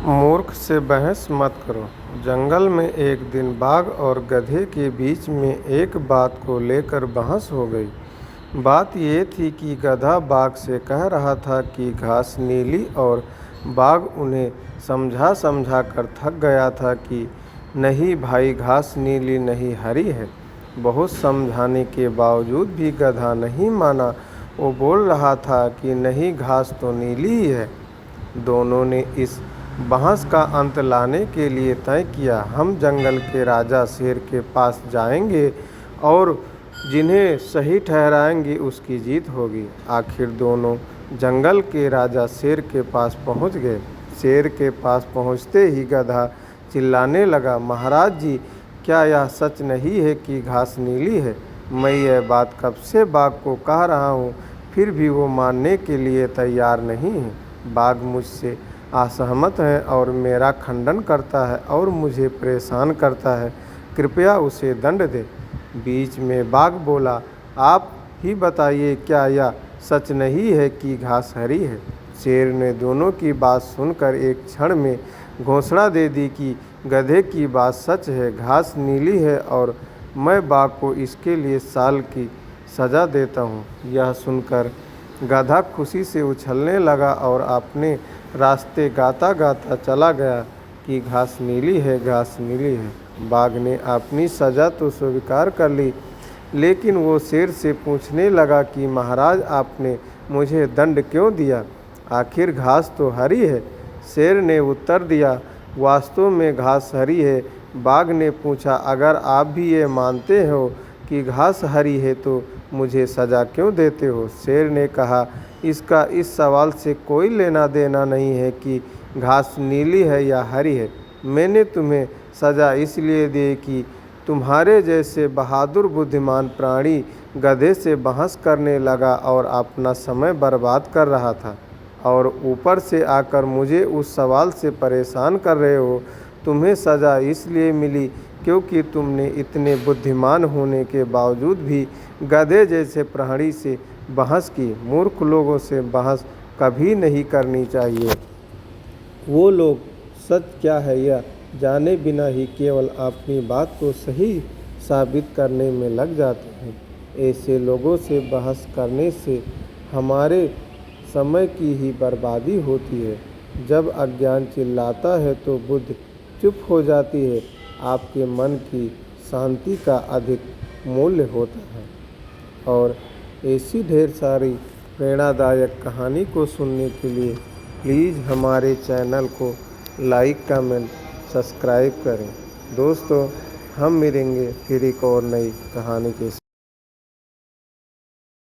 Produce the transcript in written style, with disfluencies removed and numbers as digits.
मूर्ख से बहस मत करो। जंगल में एक दिन बाघ और गधे के बीच में एक बात को लेकर बहस हो गई। बात ये थी कि गधा बाघ से कह रहा था कि घास नीली, और बाघ उन्हें समझा समझा कर थक गया था कि नहीं भाई, घास नीली नहीं हरी है। बहुत समझाने के बावजूद भी गधा नहीं माना। वो बोल रहा था कि नहीं, घास तो नीली ही है। दोनों ने इस बहस का अंत लाने के लिए तय किया, हम जंगल के राजा शेर के पास जाएंगे और जिन्हें सही ठहराएंगे उसकी जीत होगी। आखिर दोनों जंगल के राजा शेर के पास पहुंच गए। शेर के पास पहुंचते ही गधा चिल्लाने लगा, महाराज जी, क्या यह सच नहीं है कि घास नीली है? मैं यह बात कब से बाघ को कह रहा हूँ, फिर भी वो मानने के लिए तैयार नहीं है। बाघ मुझसे असहमत है और मेरा खंडन करता है और मुझे परेशान करता है। कृपया उसे दंड दे। बीच में बाघ बोला, आप ही बताइए, क्या यह सच नहीं है कि घास हरी है? शेर ने दोनों की बात सुनकर एक क्षण में घोषणा दे दी कि गधे की बात सच है, घास नीली है और मैं बाघ को इसके लिए साल की सज़ा देता हूँ। यह सुनकर गधा खुशी से उछलने लगा और अपने रास्ते गाता गाता चला गया कि घास नीली है, घास नीली है। बाघ ने अपनी सज़ा तो स्वीकार कर ली, लेकिन वो शेर से पूछने लगा कि महाराज, आपने मुझे दंड क्यों दिया? आखिर घास तो हरी है। शेर ने उत्तर दिया, वास्तव में घास हरी है। बाघ ने पूछा, अगर आप भी ये मानते हो कि घास हरी है तो मुझे सज़ा क्यों देते हो? शेर ने कहा, इसका इस सवाल से कोई लेना देना नहीं है कि घास नीली है या हरी है। मैंने तुम्हें सज़ा इसलिए दी कि तुम्हारे जैसे बहादुर बुद्धिमान प्राणी गधे से बहस करने लगा और अपना समय बर्बाद कर रहा था, और ऊपर से आकर मुझे उस सवाल से परेशान कर रहे हो। तुम्हें सज़ा इसलिए मिली क्योंकि तुमने इतने बुद्धिमान होने के बावजूद भी गधे जैसे प्राणी से बहस की। मूर्ख लोगों से बहस कभी नहीं करनी चाहिए। वो लोग सच क्या है यह जाने बिना ही केवल अपनी बात को सही साबित करने में लग जाते हैं। ऐसे लोगों से बहस करने से हमारे समय की ही बर्बादी होती है। जब अज्ञान चिल्लाता है तो बुद्धि चुप हो जाती है। आपके मन की शांति का अधिक मूल्य होता है। और ऐसी ढेर सारी प्रेरणादायक कहानी को सुनने के लिए प्लीज़ हमारे चैनल को लाइक, कमेंट, सब्सक्राइब करें। दोस्तों, हम मिलेंगे फिर एक और नई कहानी के साथ।